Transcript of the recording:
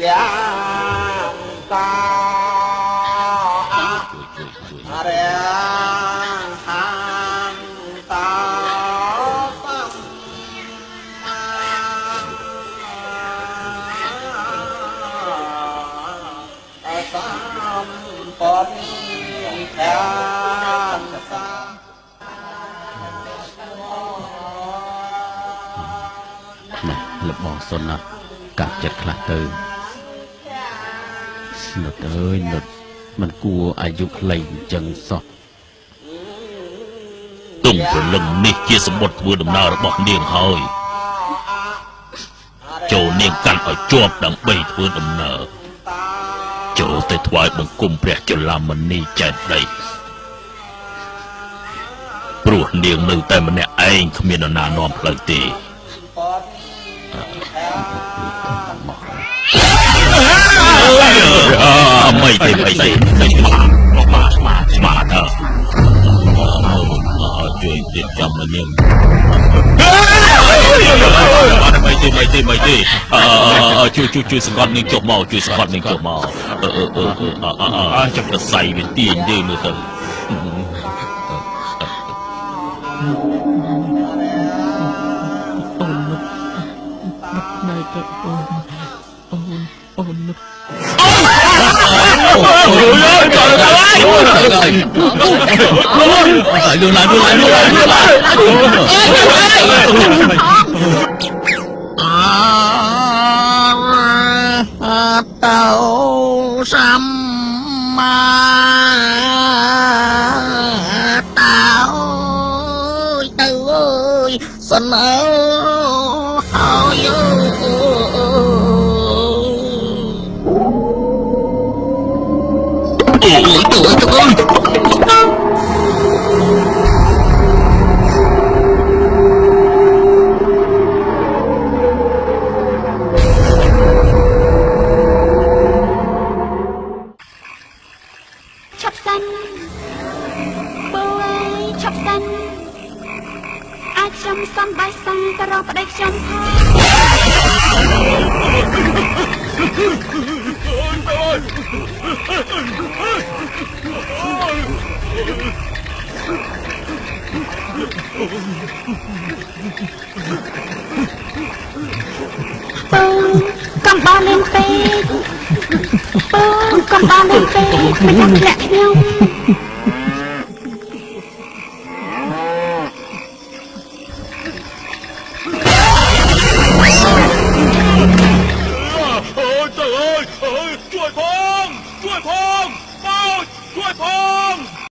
យ៉ាងតាអរិយហានតាសំពតខានសាលបងសុនណាកាត់ចិត្តខ្លះទៅនុតអើយនុតមិនគួរអាយុខ្លីអញ្ចឹងសោះទុំព្រលឹងនេះជាសម្បត្តិធ្វើដំណើររបស់នាងហើយចូលនាងកាន់ឲ្យជាប់ដើម្បីធ្វើដំណើរចូលទៅថ្វាយបង្គំព្រះចលមនីចេតិយព្រោះនាងនៅតែម្នាក់ឯងគ្មាននរណានាំផ្លូវទេไม่ទេស្មាតជួយទៀតចាំមកនាងไม่ទេជួយសង្កត់នាងចុះមកជួយសង្កត់នាងចុះមកចាំទៅសៃវាទាញទេមើលទៅនៅទៅអូននឹកតោសម្មាតោទៅអើយសនើហើយឈប់សិនបូយឈប់សិនអាចខ្ញុំសំបាយសាទៅរកប្តីខ្ញុំផងកំបោលេងពេកកំបោលេងពេកមិនដឹងធ្លាក់ខ្ញុំ